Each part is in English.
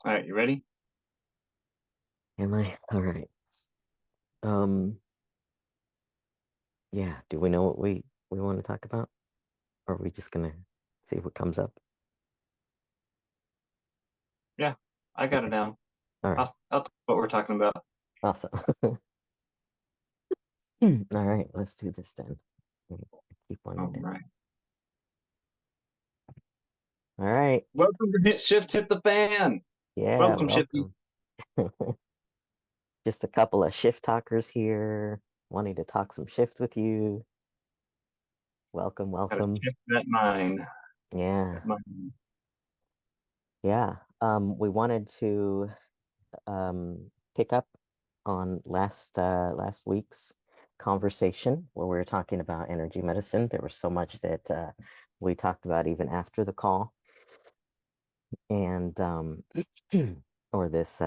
All right, you ready? Am I? All right. Um, yeah. Do we know what we want to talk about? Or are we just gonna see what comes up? Yeah, I got it Okay. down. All right. I'll tell you what we're talking about. Awesome. All right, let's do this then. I keep All wanting to. right. All right. Welcome to Hit the Fan. Yeah, Welcome, Shifty. welcome. Just a couple of shift talkers here, wanting to talk some shift with you. Welcome, Gotta welcome. shift that mind. Yeah, That mind. yeah. We wanted to pick up on last week's conversation where we were talking about energy medicine. There was so much that we talked about even after the call, and or this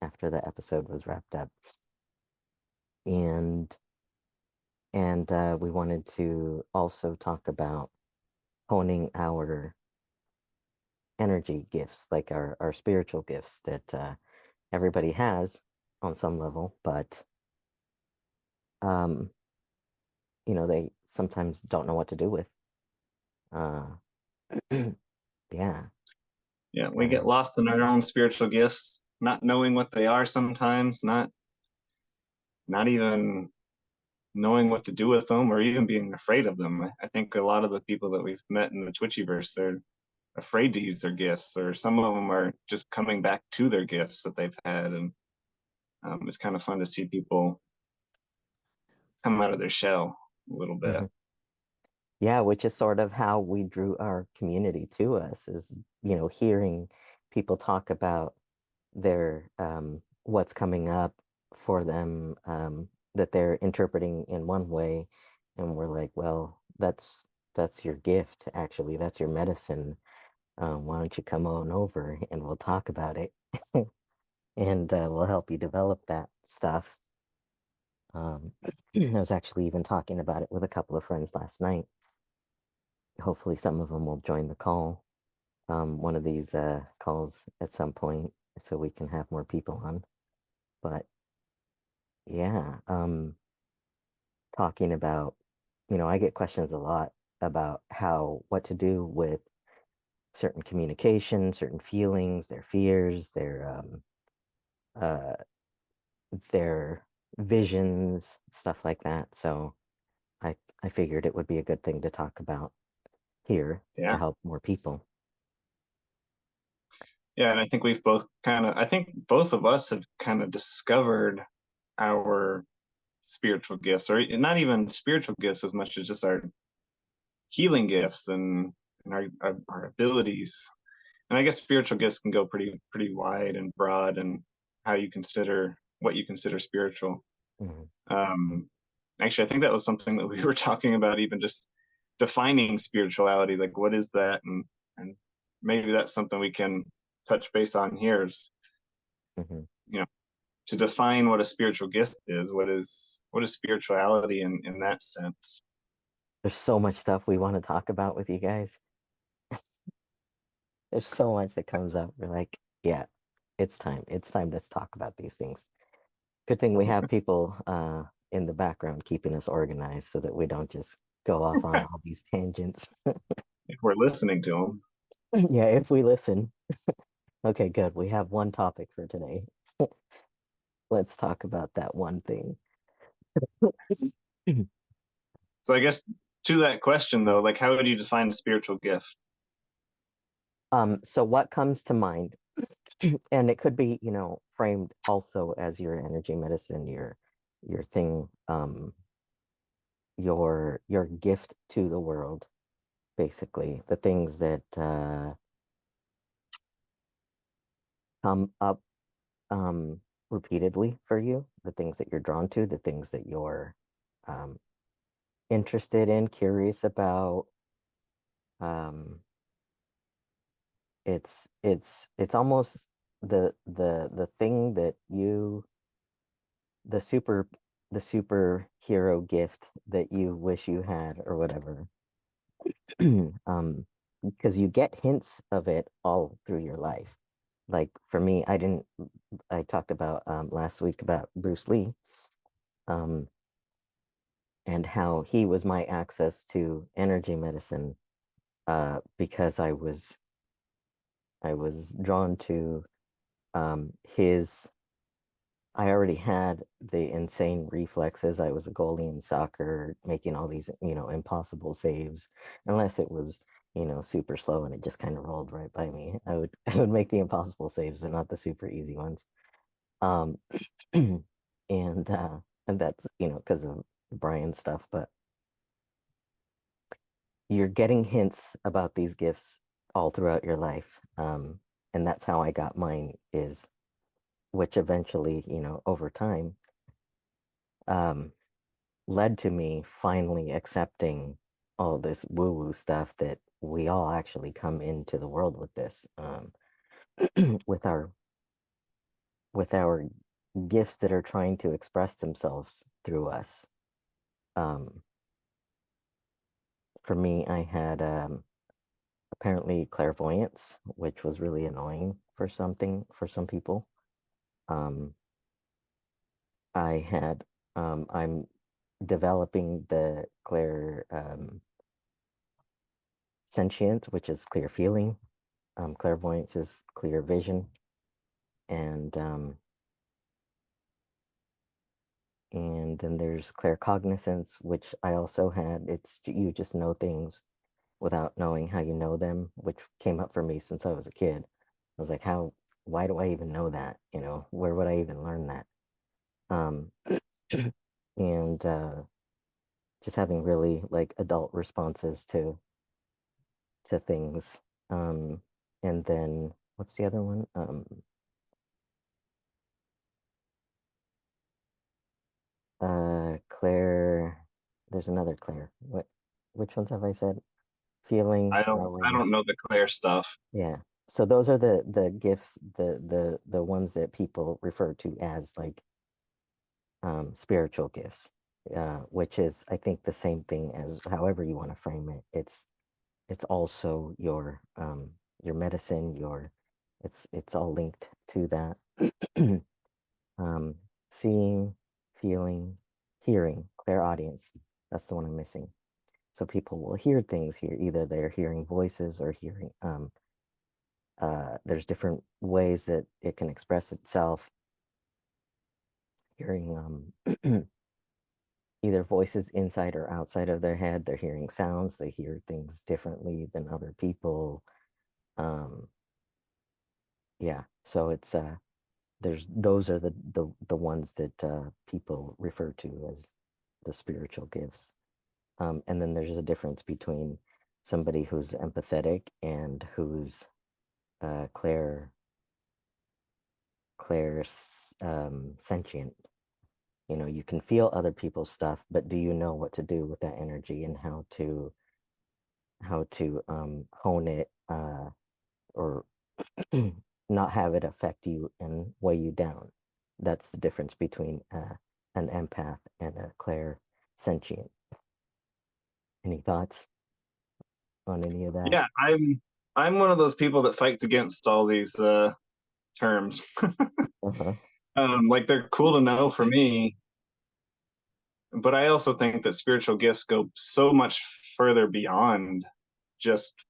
after the episode was wrapped up, and we wanted to also talk about honing our energy gifts, like our spiritual gifts that everybody has on some level, but um they sometimes don't know what to do with. Uh, yeah. Yeah, we get Uh, lost in our own spiritual gifts, not knowing what they are sometimes, not even knowing what to do with them or even being afraid of them. I think a lot of the people that we've met in the Twitchyverse, they're afraid to use their gifts, or some of them are just coming back to their gifts that they've had. And it's kind of fun to see people come out of their shell a little bit. mhm. Yeah, which is sort of how we drew our community to us is, hearing people talk about their what's coming up for them, that they're interpreting in one way, and we're like, well, that's your gift, actually. That's your medicine. Why don't you come on over and we'll talk about it, and we'll help you develop that stuff. I was actually even talking about it with a couple of friends last night. Hopefully, some of them will join the call, one of these calls at some point, so we can have more people on. But yeah, talking about, I get questions a lot about what to do with certain communication, certain feelings, their fears, uh, their visions, stuff like that. So I figured it would be a good thing to talk about here to Yeah. help more people. Yeah. And I think I think both of us have kind of discovered our spiritual gifts, or not even spiritual gifts as much as just our healing gifts and our abilities. And I guess spiritual gifts can go pretty wide and broad, and how you consider what you consider spiritual. Mhm, Um, Actually, I think that was something that we were talking about, even just defining spirituality. Like, what is that? And maybe that's something we can touch base on here. Is mhm. you know to define what a spiritual gift is. What is spirituality in that sense? There's so much stuff we want to talk about with you guys. There's so much that comes up. We're like, yeah, it's time. It's time to talk about these things. Good thing we have people in the background keeping us organized so that we don't just go off on all these tangents. If we're listening to them. Yeah, if we listen. Okay, good. We have one topic for today. Let's talk about that one thing. So I guess to that question though, like, how would you define a spiritual gift? So what comes to mind? And it could be, framed also as your energy medicine, your thing, your gift to the world, basically. The things that come up repeatedly for you, the things that you're drawn to, the things that you're um interested in, curious about. Um, it's almost the thing that the super the superhero gift that you wish you had or whatever. um because you get hints of it all through your life. like for me, I talked about last week about Bruce Lee, um, and how he was my access to energy medicine, because I was drawn to his. I already had the insane reflexes. I was a goalie in soccer, making all these, impossible saves, unless it was, super slow and it just kind of rolled right by me. I would make the impossible saves, but not the super easy ones. Um, and that's, because of Brian stuff, but you're getting hints about these gifts all throughout your life. And that's how I got mine, is which eventually, over time, um, led to me finally accepting all this woo-woo stuff, that we all actually come into the world with this, with our gifts that are trying to express themselves through us. Um, for me, I had apparently clairvoyance, which was really annoying for some people. Um, I'm developing the clair sentient, which is clear feeling. Clairvoyance is clear vision, and then there's claircognizance, which I also had. It's you just know things without knowing how you know them, which came up for me since I was a kid. I was like, why do I even know that? Where would I even learn that? Um, and just having really like adult responses to things. Um, and then what's the other one? Claire. There's another Claire. Which ones have I said? Feeling, I knowing. don't know the clear stuff. Yeah. So those are the gifts, the ones that people refer to as like spiritual gifts, which is, I think, the same thing as however you want to frame it. It's also your medicine, it's all linked to that. um, Seeing, feeling, hearing, clairaudience. That's the one I'm missing. So people will hear things here. Either they're hearing voices or hearing. There's different ways that it can express itself. Hearing either voices inside or outside of their head. They're hearing sounds. They hear things differently than other people. Um, yeah. So it's those are the ones that people refer to as the spiritual gifts. And then there's a difference between somebody who's empathetic and who's clair clair sentient. You can feel other people's stuff, but do you know what to do with that energy, and how to hone it, or not have it affect you and weigh you down? That's the difference between an empath and a clair sentient. Any thoughts on any of that? Yeah, I'm one of those people that fights against all these terms. Uh-huh. Like they're cool to know for me, but I also think that spiritual gifts go so much further beyond just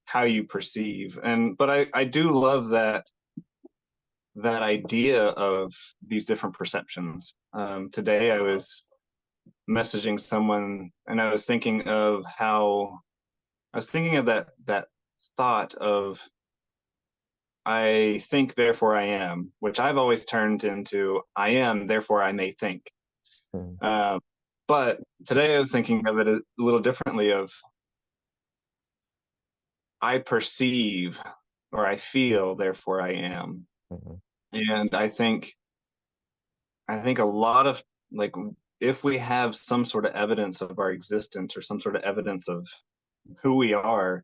how you perceive. But I do love that idea of these different perceptions. Today I was messaging someone and I was thinking of that thought of I think, therefore I am, which I've always turned into I am, therefore I may think. Mm-hmm. Uh, but today I was thinking of it a little differently of I perceive or I feel, therefore I am. Mm-hmm. And I think a lot of like if we have some sort of evidence of our existence or some sort of evidence of who we are,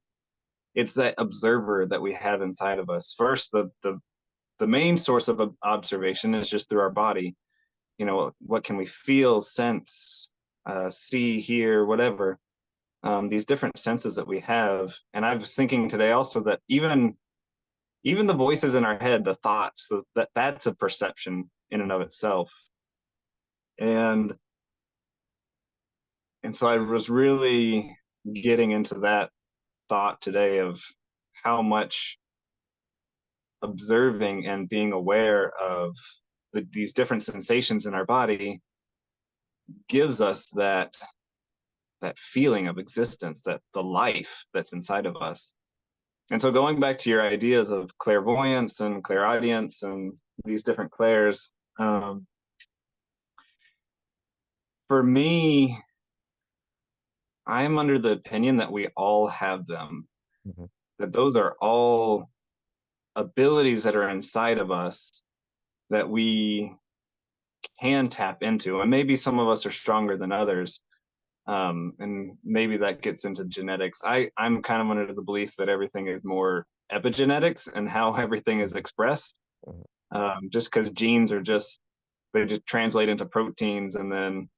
it's that observer that we have inside of us. First, the main source of observation is just through our body. What can we feel, sense, see, hear, whatever. These different senses that we have. And I was thinking today also that even even the voices in our head, the thoughts, that's a perception in and of itself. And so I was really getting into that thought today of how much observing and being aware of these different sensations in our body gives us that feeling of existence, that the life that's inside of us. And so going back to your ideas of clairvoyance and clairaudience and these different clairs, for me, I'm under the opinion that we all have them, Mm-hmm. that those are all abilities that are inside of us that we can tap into. And maybe some of us are stronger than others. And maybe that gets into genetics. I'm kind of under the belief that everything is more epigenetics and how everything is expressed. Mm-hmm. Just because genes are they just translate into proteins, and then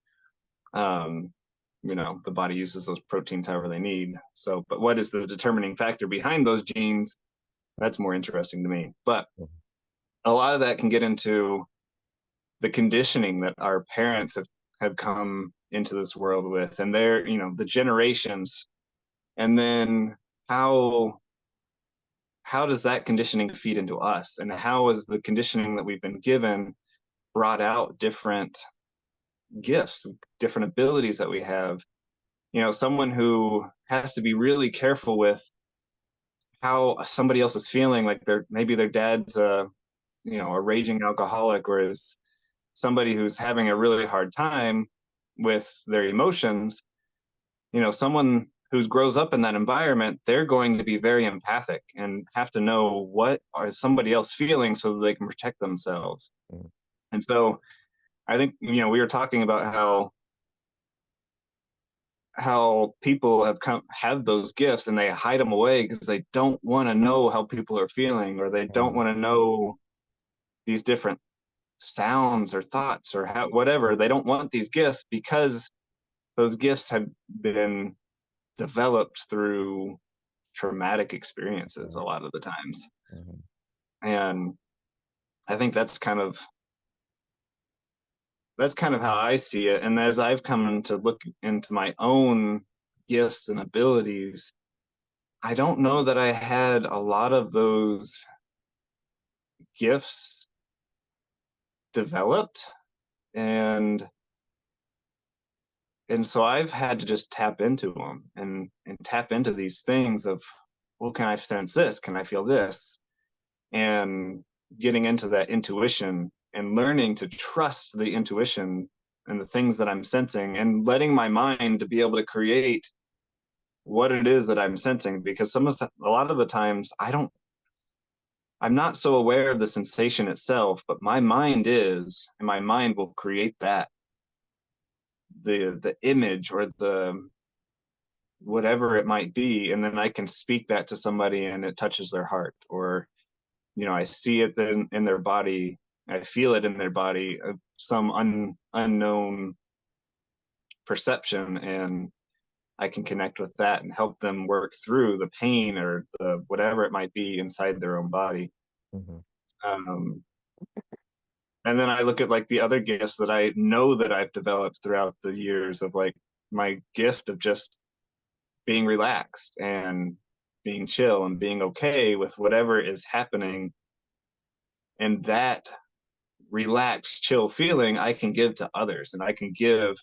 the body uses those proteins however they need. So, but what is the determining factor behind those genes? That's more interesting to me. But a lot of that can get into the conditioning that our parents have come into this world with, and they're, the generations, and then how does that conditioning feed into us, and how is the conditioning that we've been given brought out different gifts, different abilities that we have. Someone who has to be really careful with how somebody else is feeling, like maybe their dad's a raging alcoholic, whereas somebody who's having a really hard time with their emotions, someone who grows up in that environment, they're going to be very empathic and have to know what is somebody else feeling so that they can protect themselves. Mm-hmm. And so I think, we were talking about how people have those gifts and they hide them away because they don't want to know how people are feeling, or they don't want to know these different sounds or thoughts or whatever. They don't want these gifts because those gifts have been developed through traumatic experiences a lot of the times. Mm-hmm. And I think that's kind of how I see it. And as I've come to look into my own gifts and abilities, I don't know that I had a lot of those gifts developed. And so I've had to just tap into them and tap into these things of, well, can I sense this? Can I feel this? And getting into that intuition and learning to trust the intuition and the things that I'm sensing, and letting my mind to be able to create what it is that I'm sensing. Because a lot of the times I'm not so aware of the sensation itself, but my mind is, and my mind will create the image or the whatever it might be, and then I can speak that to somebody and it touches their heart, or I see it in their body, I feel it in their body, some unknown perception, and I can connect with that and help them work through the pain or the whatever it might be inside their own body. Mm-hmm. um, and then I look at like the other gifts that I know that I've developed throughout the years, of like my gift of just being relaxed and being chill and being okay with whatever is happening. And that relaxed, chill feeling I can give to others, and I can give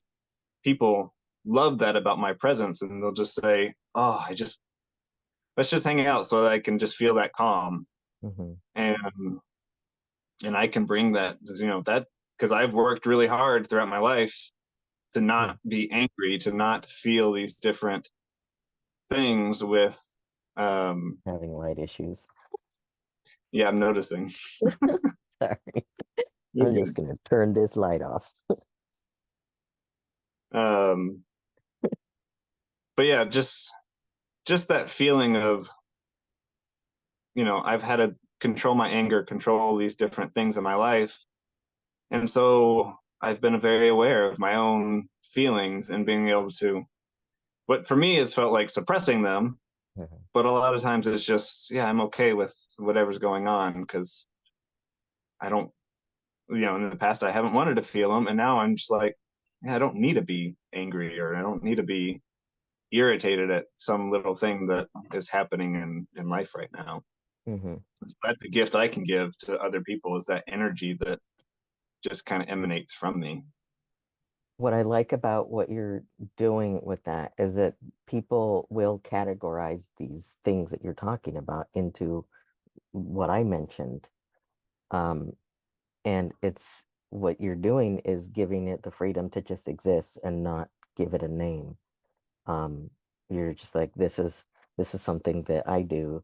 people love that about my presence, and they'll just say, "Oh, let's just hang out so that I can just feel that calm." Mm-hmm. And I can bring that, that because I've worked really hard throughout my life to Yeah. not be angry, to not feel these different things with Having light issues. yeah, I'm noticing. Sorry. You're I'm just good. gonna turn this light off. um but yeah, just that feeling of, I've had to control my anger, control these different things in my life. And so I've been very aware of my own feelings and being able to, what for me has felt like suppressing them, Mhm. But a lot of times it's just, yeah, I'm okay with whatever's going on because I don't, in the past I haven't wanted to feel them, and now I'm just like, yeah, I don't need to be angry, or I don't need to be irritated at some little thing that is happening in life right now. Mhm. So that's a gift I can give to other people, is that energy that just kind of emanates from me. What I like about what you're doing with that is that people will categorize these things that you're talking about into what I mentioned. Um, and it's what you're doing is giving it the freedom to just exist and not give it a name. Um, you're just like, this is something that I do.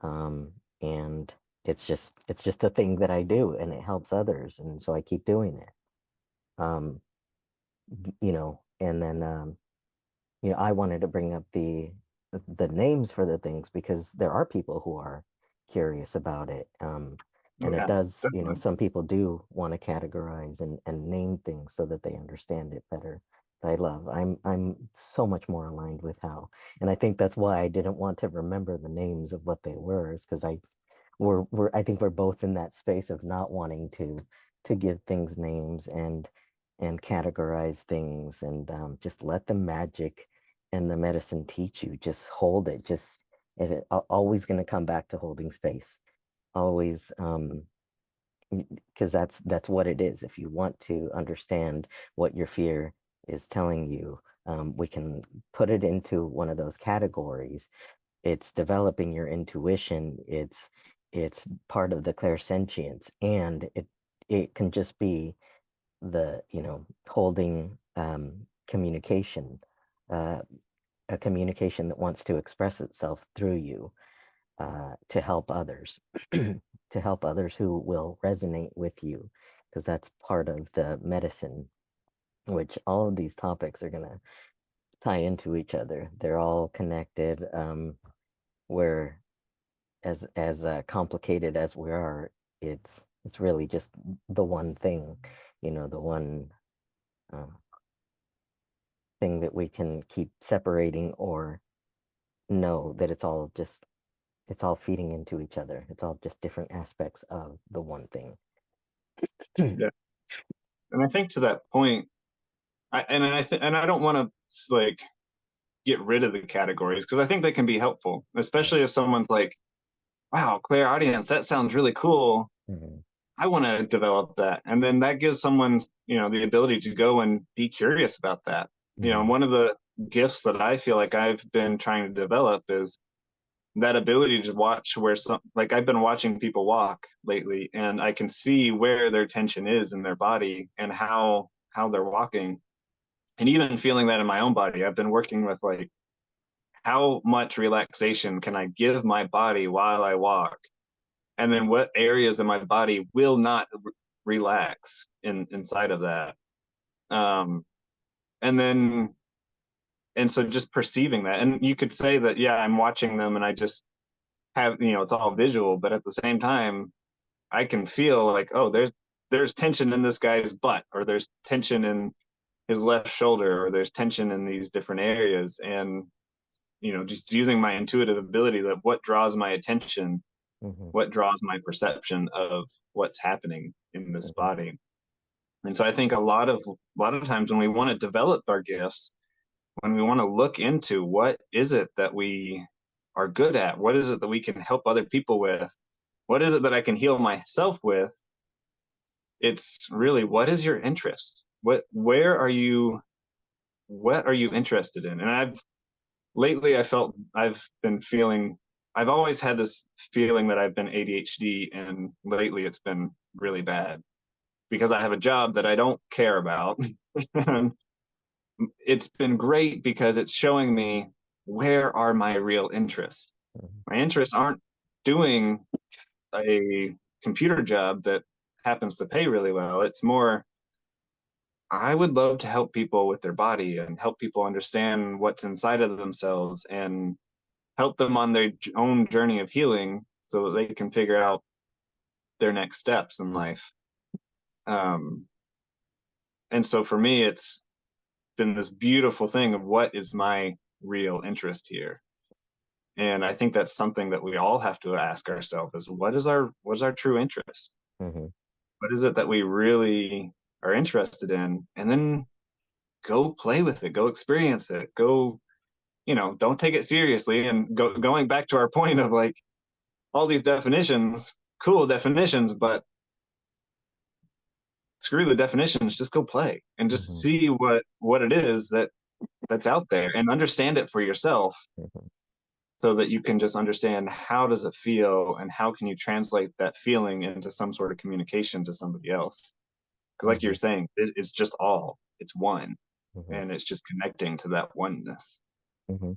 And it's just a thing that I do and it helps others. And so I keep doing it. Um, and then I wanted to bring up the names for the things because there are people who are curious about it. Oh And it yeah, does, definitely. some people do want to categorize and name things so that they understand it better. But I'm so much more aligned with how, and I think that's why I didn't want to remember the names of what they were, is because I think we're both in that space of not wanting to give things names and categorize things and just let the magic and the medicine teach you. Just hold it. Just always going to come back to holding space. Always, because that's what it is. If you want to understand what your fear is telling you, we can put it into one of those categories. It's developing your intuition. It's part of the clairsentience, and it can just be the holding communication, uh, a communication that wants to express itself through you, to help others, to help others who will resonate with you, because that's part of the medicine, which all of these topics are going to tie into each other. They're all connected. Where as complicated as we are, it's really just the one thing, the one uh, thing that we can keep separating, or know that it's all feeding into each other. It's all just different aspects of the one thing. Yeah, and I think to that point, and I don't want to like get rid of the categories because I think they can be helpful, especially if someone's like, "Wow, clairaudience, that sounds really cool. Mhm. I want to develop that," and then that gives someone, the ability to go and be curious about that. Mhm. One of the gifts that I feel like I've been trying to develop is that ability to watch where some, like I've been watching people walk lately, and I can see where their tension is in their body and how they're walking, and even feeling that in my own body. I've been working with like, how much relaxation can I give my body while I walk, and then what areas of my body will not relax inside of that. Um, and then and so just perceiving that, and you could say that, yeah, I'm watching them and I just have, it's all visual, but at the same time I can feel like, oh, there's tension in this guy's butt, or there's tension in his left shoulder, or there's tension in these different areas. And just using my intuitive ability, that what draws my attention, Mhm. what draws my perception of what's happening in this Mhm. body. And so I think a lot of times when we want to develop our gifts, when we want to look into what is it that we are good at, what is it that we can help other people with, what is it that I can heal myself with, it's really, what is your interest? What are you interested in? And I felt I've been feeling, I've always had this feeling that I've been ADHD, and lately it's been really bad because I have a job that I don't care about. And it's been great because it's showing me, where are my real interests. Mhm. My interests aren't doing a computer job that happens to pay really well. It's more, I would love to help people with their body and help people understand what's inside of themselves and help them on their own journey of healing so that they can figure out their next steps in life. Um, and so for me, it's been this beautiful thing of, what is my real interest here? And I think that's something that we all have to ask ourselves is what is our true interest? Hmm. What is it that we really are interested in? And then go play with it, go experience it, go, don't take it seriously. And going back to our point of like all these definitions, cool definitions, but screw the definitions, just go play and just Hmm. see what it is that's out there and understand it for yourself Hmm. so that you can just understand how does it feel and how can you translate that feeling into some sort of communication to somebody else. Because like you're Hmm. saying, it's just all, it's one, Hmm. and it's just connecting to that oneness. Hmm.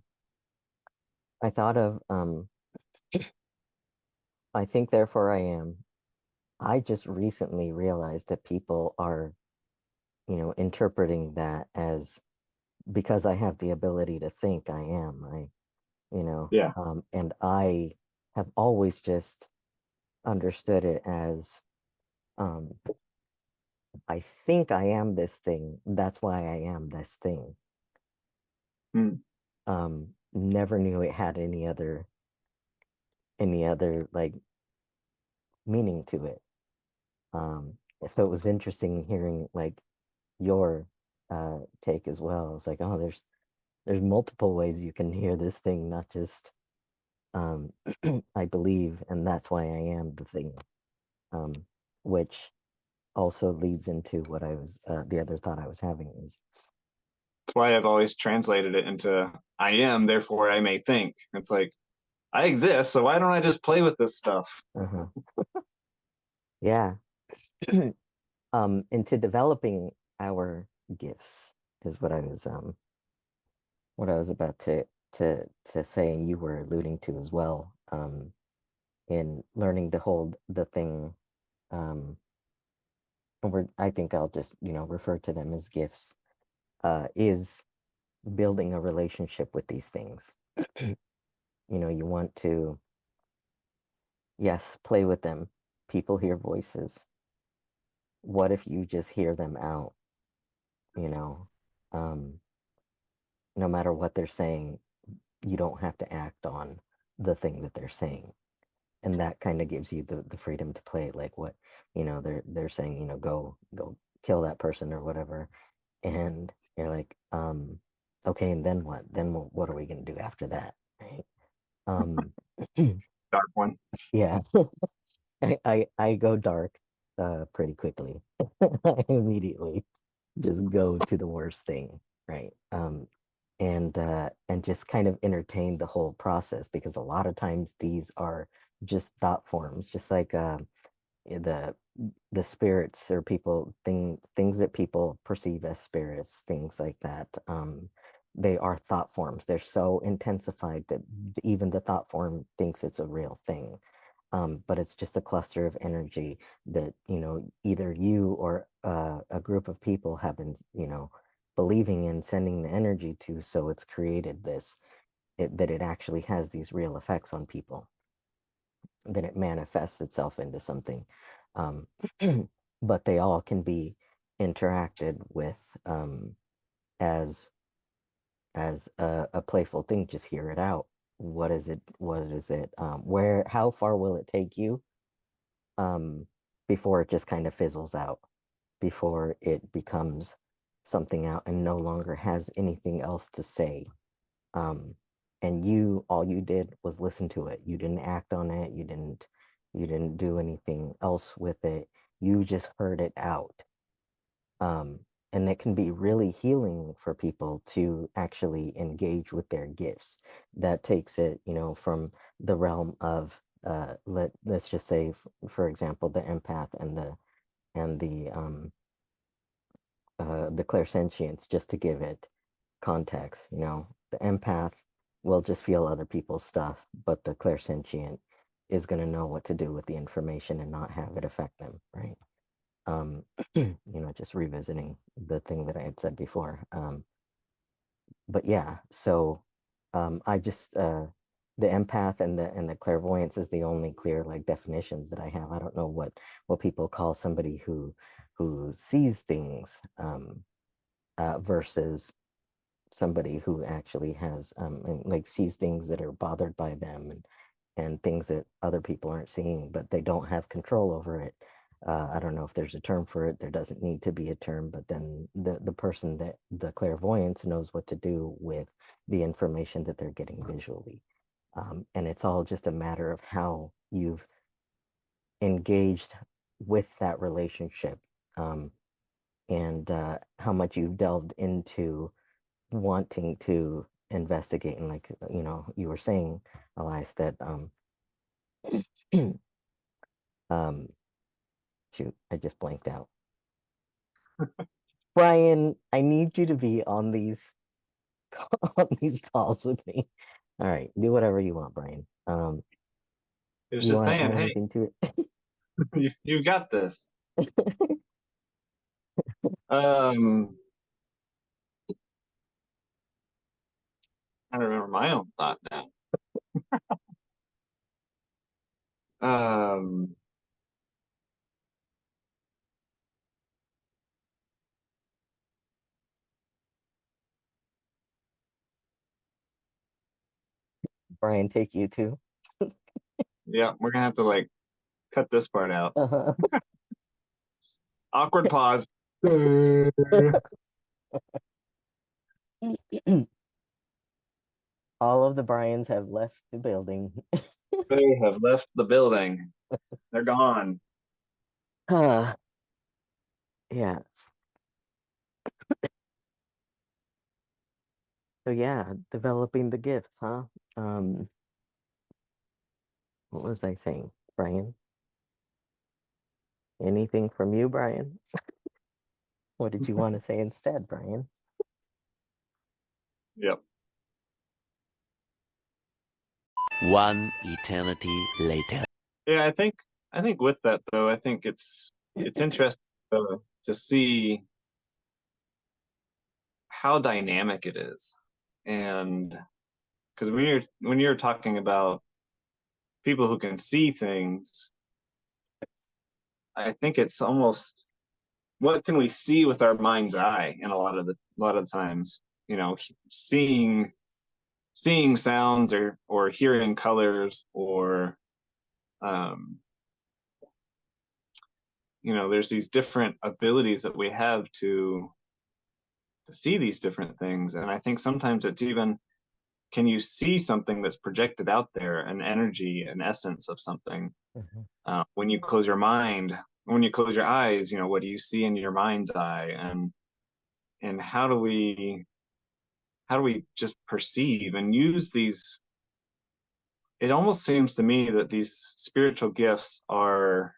I thought of I think therefore I am. I just recently realized that people are, interpreting that as because I have the ability to think I am. Yeah. And I have always just understood it as um I think I am this thing. That's why I am this thing. Mm. Never knew it had any other like meaning to it. Um, so it was interesting hearing like your take as well. It's like, oh, there's multiple ways you can hear this thing, not just um I believe, and that's why I am the thing. Um, which also leads into what I was the other thought I was having is That's why I've always translated it into I am, therefore I may think. It's like I exist, so why don't I just play with this stuff? uh-huh. Yeah. Into developing our gifts is what I was about to say, and you were alluding to as well. In learning to hold the thing, um, and I think I'll just, refer to them as gifts, is building a relationship with these things. You want to, yes, play with them. People hear voices. What if you just hear them out, you know? Um, no matter what they're saying, you don't have to act on the thing that they're saying. And that kind of gives you the freedom to play like what, they're saying, go kill that person or whatever. And you're like, okay, and then what? Then what are we going to do after that? Right. Um, Dark one. yeah, I go dark pretty quickly. I immediately just go to the worst thing, right? And just kind of entertain the whole process because a lot of times these are just thought forms, just like the the spirits or things that people perceive as spirits, things like that. They are thought forms. They're so intensified that even the thought form thinks it's a real thing. But it's just a cluster of energy that, either you or a group of people have been, believing in sending the energy to. So it's created that it actually has these real effects on people, that it manifests itself into something. Um, but they all can be interacted with as a playful thing. Just hear it out. What is it? What is it? How far will it take you? Um, before it just kind of fizzles out, before it becomes something out and no longer has anything else to say. Um, and all you did was listen to it. You didn't act on it. You didn't do anything else with it. You just heard it out. And it can be really healing for people to actually engage with their gifts. That takes it, from the realm of let's just say, for example, the empath and the clairsentience, just to give it context. The empath will just feel other people's stuff, but the clairsentient is going to know what to do with the information and not have it affect them, right? um just revisiting the thing that I had said before. But yeah, so I just the empath and the clairvoyance is the only clear like definitions that I have. I don't know what people call somebody who sees things versus somebody who actually has and, like, sees things that are bothered by them, and things that other people aren't seeing, but they don't have control over it. I don't know if there's a term for it. There doesn't need to be a term, but then the person that the clairvoyance knows what to do with the information that they're getting visually. And it's all just a matter of how you've engaged with that relationship, um, and how much you've delved into wanting to investigate. And, like, you were saying, Elias, that um, shoot, I just blanked out. Brian, I need you to be on these on these calls with me. All right, do whatever you want, Brian. It was You just want to saying, add hey, anything to you got this. it? Um, I don't remember my own thought now. Um, Brian, take you too. yeah, we're gonna have to like cut this part out. Uh-huh. Awkward pause. They All of the Bryans have left the building. have left the building. They're gone. uh, yeah. So yeah, developing the gifts, huh? Um, what was I saying, Brian? Anything from you, Brian? What did you want to say instead, Brian? Yep. One eternity later. Yeah, I think with that though, I think it's interesting to see how dynamic it is. And because when you're talking about people who can see things, I think it's almost what can we see with our mind's eye in a lot of times, seeing sounds or hearing colors or um there's these different abilities that we have to see these different things. And I think sometimes it's even, can you see something that's projected out there, an energy, an essence of something? Mhm, When you close your mind, when you close your eyes, what do you see in your mind's eye? And how do we just perceive and use these? It almost seems to me that these spiritual gifts are,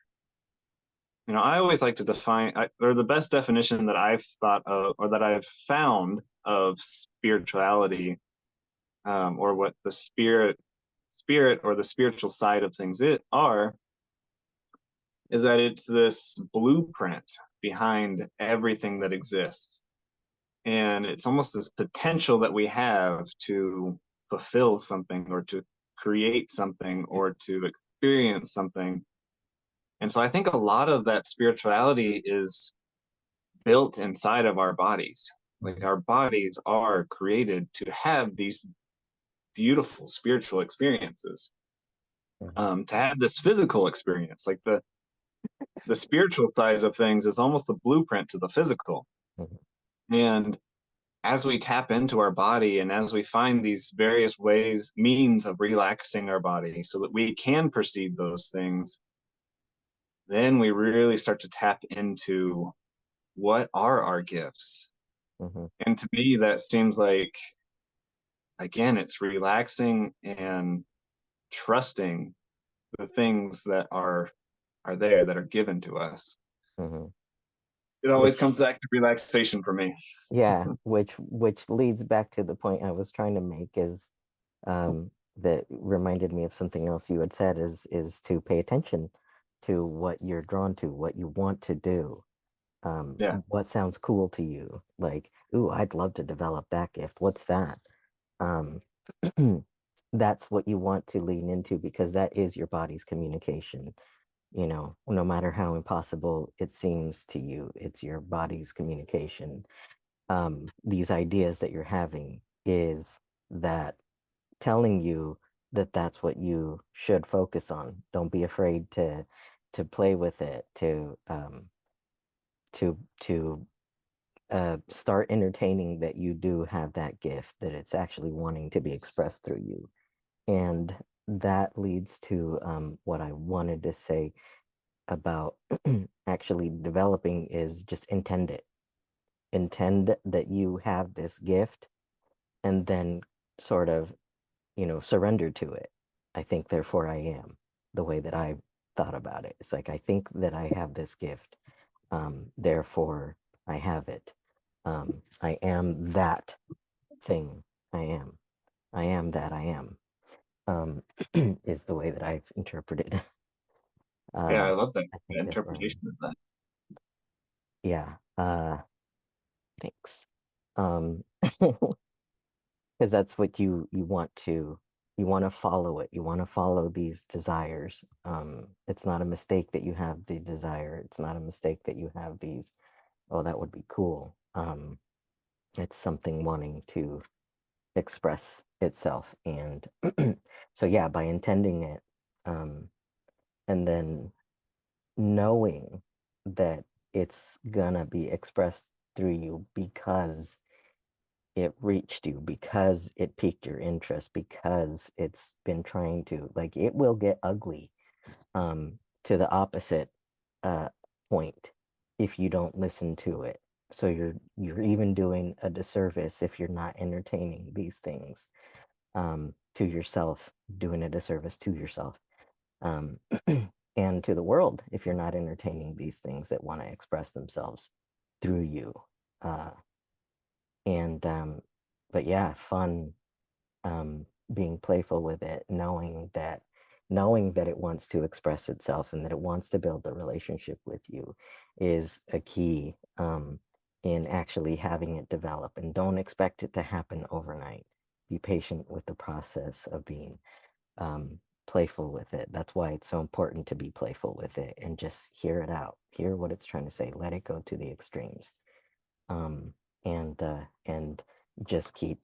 I always like to define, or the best definition that I've thought of or that I've found of spirituality, or what the spirit or the spiritual side of things it are, is that it's this blueprint behind everything that exists. And it's almost this potential that we have to fulfill something or to create something or to experience something. And so I think a lot of that spirituality is built inside of our bodies. Like mhm, our bodies are created to have these beautiful spiritual experiences, mhm, to have this physical experience. Like the spiritual side of things is almost the blueprint to the physical. mhm, And as we tap into our body and as we find these various means of relaxing our body so that we can perceive those things, then we really start to tap into what are our gifts. mhm, And to me, that seems like, again, it's relaxing and trusting the things that are there, that are given to us. mhm. It always Which, comes back to relaxation for me. yeah, which leads back to the point I was trying to make, is that reminded me of something else you had said, is to pay attention to what you're drawn to, what you want to do, Yeah. what sounds cool to you. Like, ooh, I'd love to develop that gift. What's that? Um, that's what you want to lean into, because that is your body's communication. No matter how impossible it seems to you, it's your body's communication. these ideas that you're having is that telling you that that's what you should focus on. Don't be afraid to play with it, to start entertaining that you do have that gift, that it's actually wanting to be expressed through you. And that leads to what I wanted to say about actually developing is just intend it. Intend that you have this gift and then sort of, surrender to it. I think, therefore I am, the way that I thought about it. It's like, I think that I have this gift. Therefore I have it. I am that thing. I am. I am that I am. Is the way that I've interpreted. Yeah, I Um, love that I think that's where interpretation of that. yeah. Thanks. Um, because that's what you want to, follow it. You want to follow these desires. It's not a mistake that you have the desire. It's not a mistake that you have these, oh, that would be cool. It's something wanting to express itself. And so yeah, by intending it, and then knowing that it's gonna be expressed through you because it reached you, because it piqued your interest, because it's been trying to, like, it will get ugly, to the opposite uh point if you don't listen to it. So you're even doing a disservice if you're not entertaining these things, to yourself, doing a disservice to yourself, um and to the world if you're not entertaining these things that want to express themselves through you. uh and but yeah, fun, being playful with it, knowing that it wants to express itself and that it wants to build a relationship with you is a key, in actually having it develop. And don't expect it to happen overnight. Be patient with the process of being, playful with it. That's why it's so important to be playful with it and just hear it out, hear what it's trying to say, let it go to the extremes, um, and just keep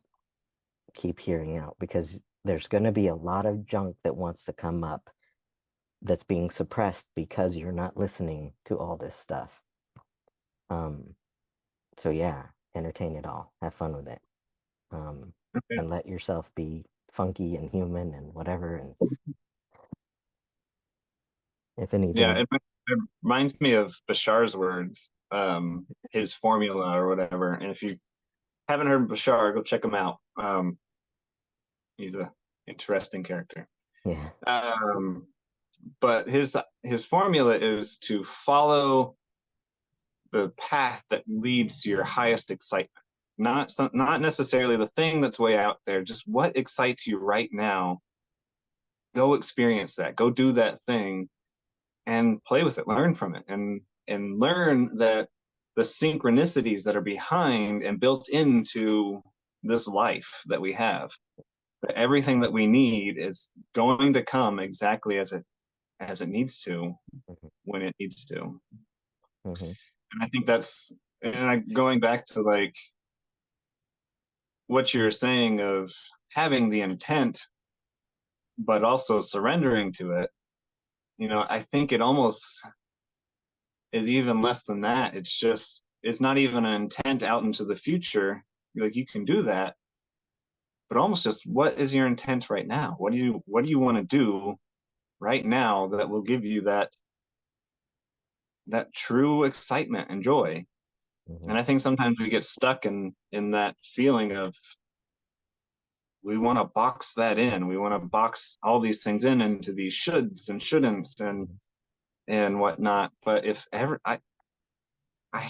hearing out, because there's going to be a lot of junk that wants to come up that's being suppressed because you're not listening to all this stuff. Um, so yeah, entertain it all, have fun with it, Okay. and let yourself be funky and human and whatever. And if Yeah, anything, it reminds me of Bashar's words, his formula or whatever. And if you haven't heard Bashar, go check him out. He's a interesting character. yeah. Um, but his formula is to follow the path that leads to your highest excitement. Not necessarily the thing that's way out there, just what excites you right now. Go experience that. Go do that thing and play with it, learn from it, and learn that the synchronicities that are behind and built into this life that we have, that everything that we need is going to come exactly as it needs to, Mhm, when it needs to. mhm, And I think that's, going back to like what you're saying of having the intent but also surrendering to it. I think it almost is even less than that. It's not even an intent out into the future. Like, you can do that, but almost just, what is your intent right now? What do you want to do right now that will give you that true excitement and joy? mhm, And I think sometimes we get stuck in that feeling of, we want to box that in. We want to box all these things into these shoulds and shouldn'ts and whatnot. But if ever I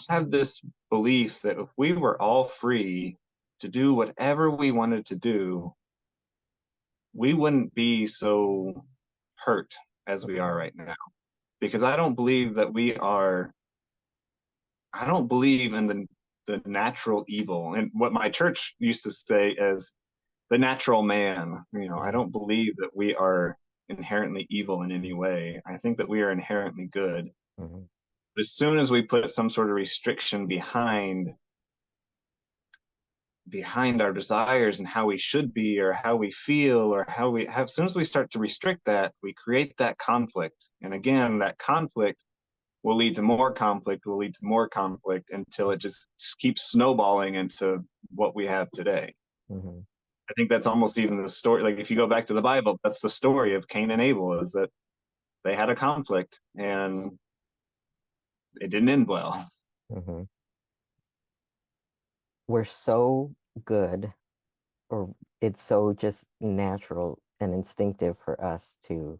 have this belief that if we were all free to do whatever we wanted to do, we wouldn't be so hurt as we mhm, are right now. Because I don't believe in the natural evil, and what my church used to say as the natural man. I mhm, don't believe that we are inherently evil in any way. I think that we are inherently good. mhm, But as soon as we put some sort of restriction behind behind our desires and how we should be or how we feel or how we have, as soon as we start to restrict that, we create that conflict. And again, that conflict will lead to more conflict, will lead to more conflict until it just keeps snowballing into what we have today. Mm-hmm. I think that's almost even the story. Like if you go back to the Bible, that's the story of Cain and Abel, is that they had a conflict and it didn't end well. Mm-hmm. We're so good, or it's so just natural and instinctive for us to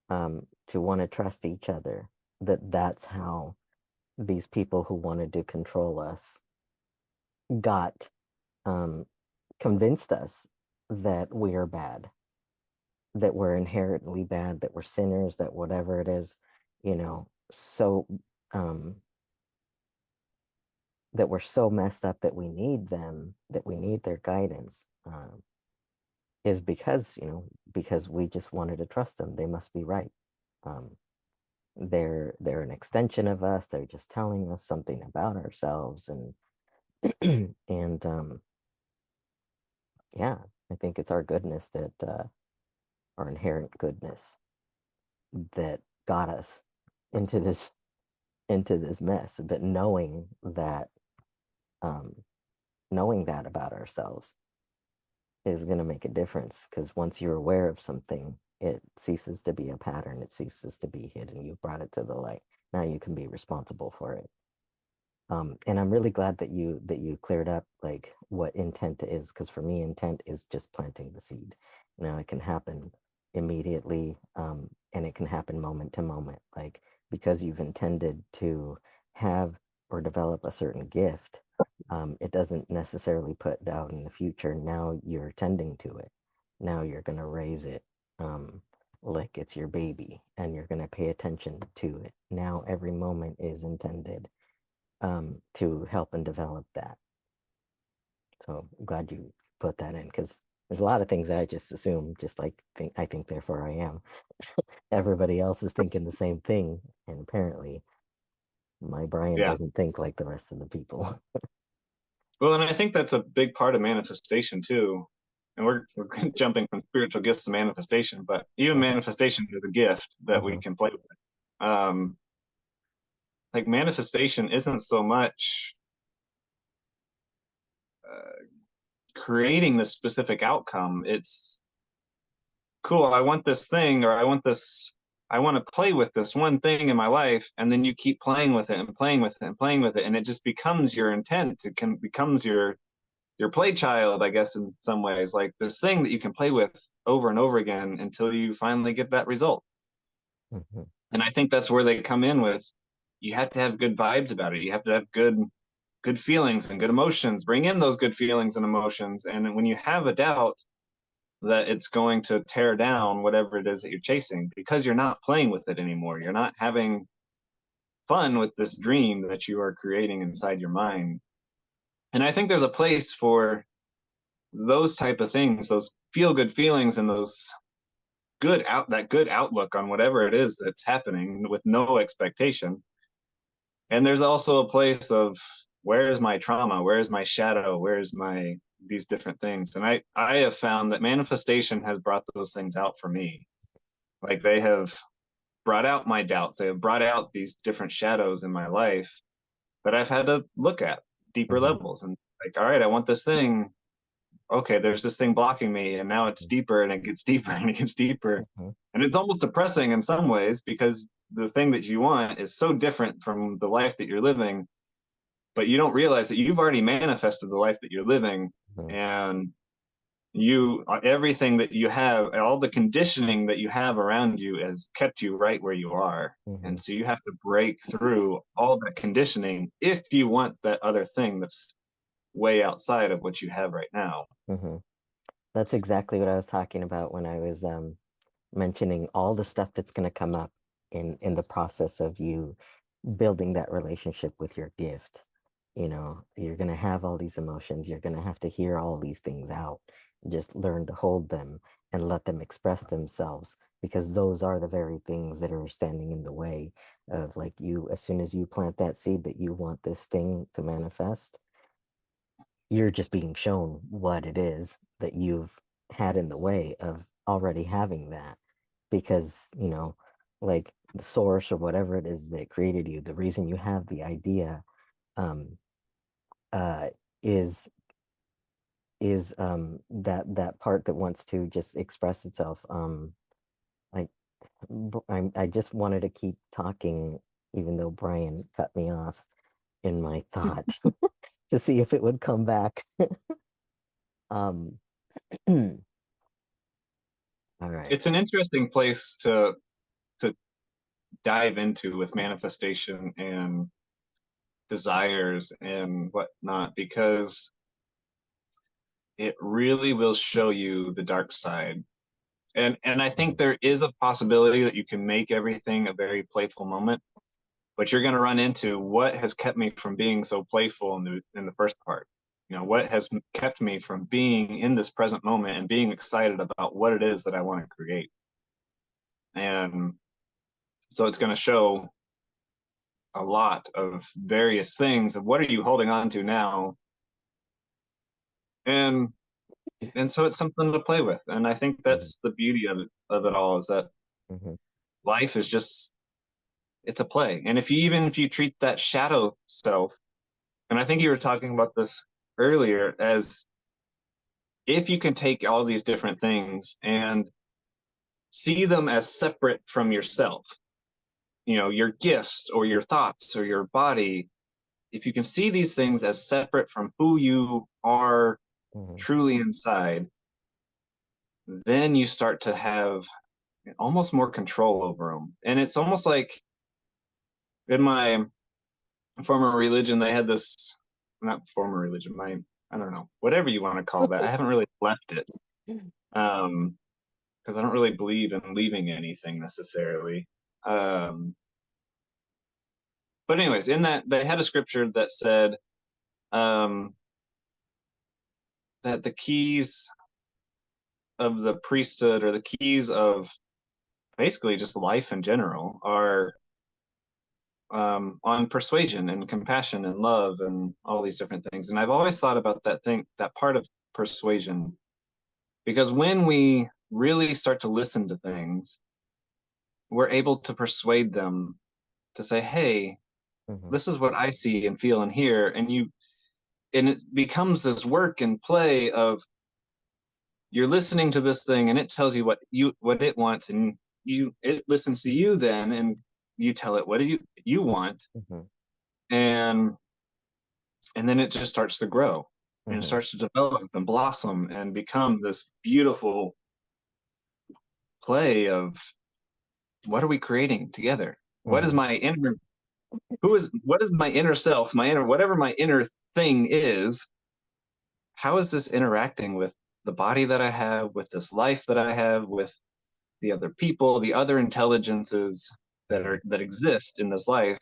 want to trust each other, that's how these people who wanted to control us got convinced us that we are bad, that we're inherently bad, that we're sinners, that whatever it is, so that we're so messed up that we need them, that we need their guidance, is because we just wanted to trust them. They must be right. They're an extension of us. They're just telling us something about ourselves, and and yeah, I think it's our goodness that our inherent goodness that got us into this mess. But um, knowing that about ourselves is going to make a difference, because once you're aware of something, it ceases to be a pattern. It ceases to be hidden. You brought it to the light. Now you can be responsible for it. And I'm really glad that you cleared up like what intent is, because for me, intent is just planting the seed. Now it can happen immediately, and it can happen moment to moment. Like, because you've intended to have or develop a certain gift, it doesn't necessarily put out in the future. Now you're tending to it. Now you're going to raise it, like it's your baby, and you're going to pay attention to it. Now every moment is intended to help and develop that. So I'm glad you put that in, because there's a lot of things that I just assume, just like I think, therefore I am. Everybody else is thinking the same thing, and apparently my Brian Yeah. doesn't think like the rest of the people. Well, and I think that's a big part of manifestation too. And we're jumping from spiritual gifts to manifestation, but even manifestation is a gift that we can play with. Like manifestation isn't so much creating this specific outcome. It's cool. I want this thing, or I want to play with this one thing in my life. And then you keep playing with it and playing with it and playing with it. And it just becomes your intent. Becomes your play child, I guess, in some ways, like this thing that you can play with over and over again until you finally get that result. Mm-hmm. And I think that's where they come in with, you have to have good vibes about it. You have to have good feelings and good emotions. Bring in those good feelings and emotions. And when you have a doubt that it's going to tear down whatever it is that you're chasing, because you're not playing with it anymore. You're not having fun with this dream that you are creating inside your mind. And I think there's a place for those type of things, those feel good feelings and those that good outlook on whatever it is that's happening with no expectation. And there's also a place of, where is my trauma? Where is my shadow? Where's my these different things? And I have found that manifestation has brought those things out for me. Like they have brought out my doubts. They have brought out these different shadows in my life that I've had to look at deeper Mm-hmm. levels, and like, all right, I want this thing. Okay, there's this thing blocking me, and now it's deeper and it gets deeper and it gets deeper. Mm-hmm. And it's almost depressing in some ways, because the thing that you want is so different from the life that you're living, but you don't realize that you've already manifested the life that you're living. Mm-hmm. And everything that you have, all the conditioning that you have around you has kept you right where you are. Mm-hmm. And so you have to break through all that conditioning if you want that other thing that's way outside of what you have right now. Mm-hmm. That's exactly what I was talking about when I was mentioning all the stuff that's going to come up in the process of you building that relationship with your gift. You're going to have all these emotions. You're going to have to hear all these things out. Just learn to hold them and let them express themselves, because those are the very things that are standing in the way of, like, you, as soon as you plant that seed that you want this thing to manifest, you're just being shown what it is that you've had in the way of already having that. Because, like the source or whatever it is that created you, the reason you have the idea, um, uh, is that part that wants to just express itself. I I just wanted to keep talking, even though Brian cut me off in my thought to see if it would come back. Um, all right. It's an interesting place to dive into with manifestation and desires and whatnot, because it really will show you the dark side. And I think there is a possibility that you can make everything a very playful moment, but you're going to run into what has kept me from being so playful in the first part. What has kept me from being in this present moment and being excited about what it is that I want to create. And so it's going to show a lot of various things of what are you holding on to now, and so it's something to play with. And I think Mhm, that's the beauty of it all, is that mhm, life is just, it's a play. And if you treat that shadow self, and I think you were talking about this earlier, as if you can take all these different things and see them as separate from yourself, your gifts or your thoughts or your body, if you can see these things as separate from who you are mhm, truly inside, then you start to have almost more control over them. And it's almost like in my former religion, they had this, not former religion, I don't know, whatever you want to call that. I haven't really left it. Because I don't really believe in leaving anything necessarily. Um, but anyways, in that they had a scripture that said um, that the keys of the priesthood, or the keys of basically just life in general, are on persuasion and compassion and love and all these different things. And I've always thought about that part of persuasion, because when we really start to listen to things, we're able to persuade them to say, hey, mhm, this is what I see and feel and hear. And it becomes this work and play of, you're listening to this thing and it tells you what it wants, and it listens to you then, and you tell it what do you want. mhm, and and then it just starts to grow, and it mhm, starts to develop and blossom and become this beautiful play of, what are we creating together? What is mhm, my inner who is what is my inner self, my inner whatever my inner thing is, how is this interacting with the body that I have, with this life that I have, with the other people, the other intelligences mhm, that exist in this life?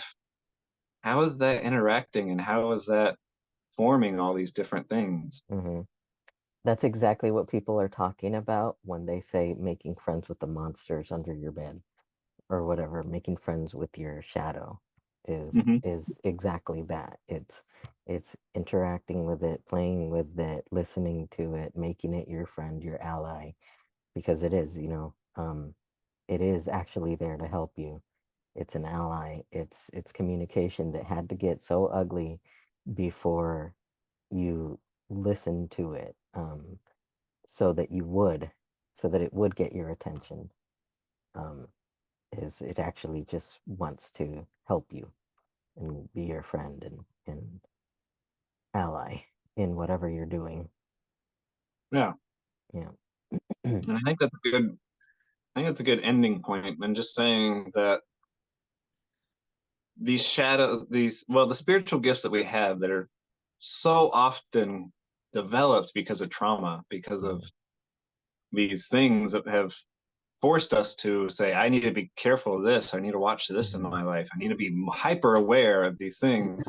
How is that interacting, and how is that forming all these different things? mhm. That's exactly what people are talking about when they say making friends with the monsters under your bed or whatever. Making friends with your shadow is Hmm. is exactly that. It's interacting with it, playing with it, listening to it, making it your friend, your ally, because it is, it is actually there to help you. It's an ally. It's communication that had to get so ugly before you listen to it, so that you would, so that it would get your attention. Um, is it actually just wants to help you and be your friend and ally in whatever you're doing. Yeah, Yeah. and I think that's a good. I think that's a good ending point, and just saying that the spiritual gifts that we have, that are so often developed because of trauma, because of Mhm, these things that have forced us to say, I need to be careful of this, I need to watch this in mhm, my life, I need to be hyper aware of these things.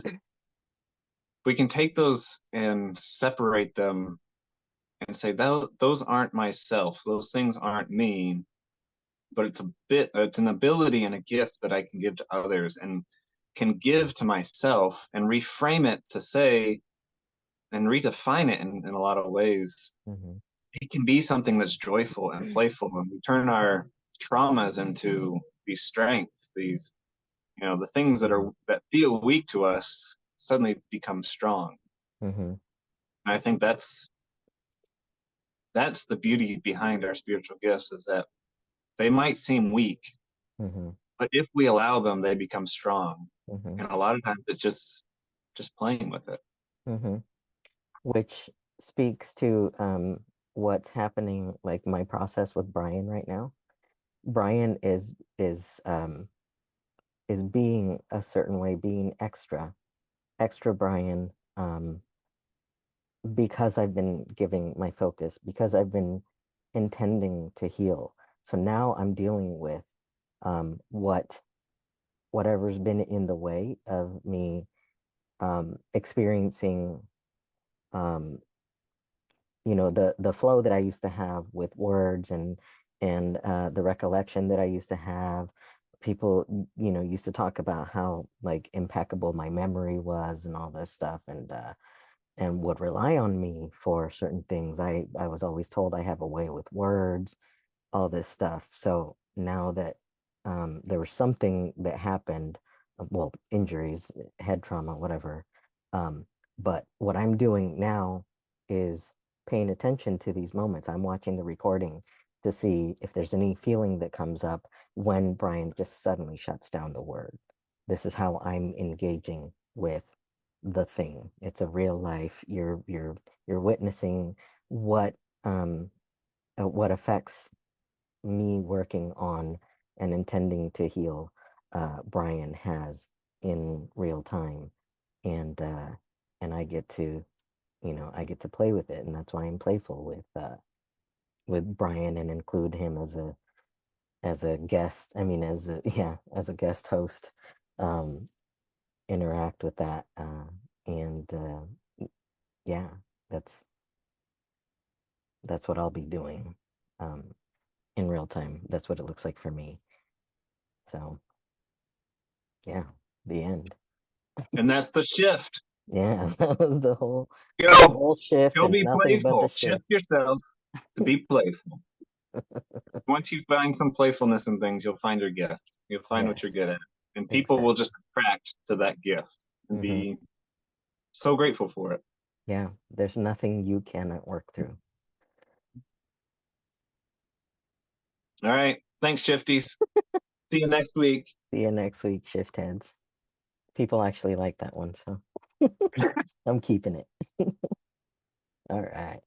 We can take those and separate them and say, those aren't myself, those things aren't me, but it's an ability and a gift that I can give to others, and can give to myself, and reframe it to say, and redefine it in a lot of ways. Mm-hmm. It can be something that's joyful and playful, and we turn our traumas into these strengths, these, the things that feel weak to us suddenly become strong. Mm-hmm. And I think that's the beauty behind our spiritual gifts, is that they might seem weak, Mm-hmm. but if we allow them, they become strong. Mm-hmm. And a lot of times it's just playing with it. Mm-hmm. Which speaks to what's happening, like my process with Brian right now. Brian is being a certain way, being extra Brian, because I've been giving my focus, because I've been intending to heal. So now I'm dealing with whatever's been in the way of me experiencing um, the flow that I used to have with words, and the recollection that I used to have. People, used to talk about how like impeccable my memory was and all this stuff, and would rely on me for certain things. I was always told I have a way with words, all this stuff. So now that there was something that happened, well, injuries, head trauma, whatever. Um, but what I'm doing now is paying attention to these moments. I'm watching the recording to see if there's any feeling that comes up when Brian just suddenly shuts down the word. This is how I'm engaging with the thing. It's a real life. You're witnessing um what affects me working on and intending to heal Brian has in real time, and and I get to play with it, and that's why I'm playful with Brian and include him as a guest. I mean, as a yeah, as a guest host, um, interact with that, and yeah, that's that's what I'll be doing in real time. That's what it looks like for me. So yeah, the end. And that's the shift. Yeah, that was the Go, whole shift go and be nothing but the playful. shift. Shift yourself to be playful. Once you find some playfulness in things, you'll find your gift. You'll find what you're Yes, good at. And people will exactly. just attract to that gift and Hmm. be so grateful for it. Yeah, there's nothing you cannot work through. All right. Thanks, Shifties. See you next week. See you next week, shift heads. People actually like that one, so I'm keeping it. All right.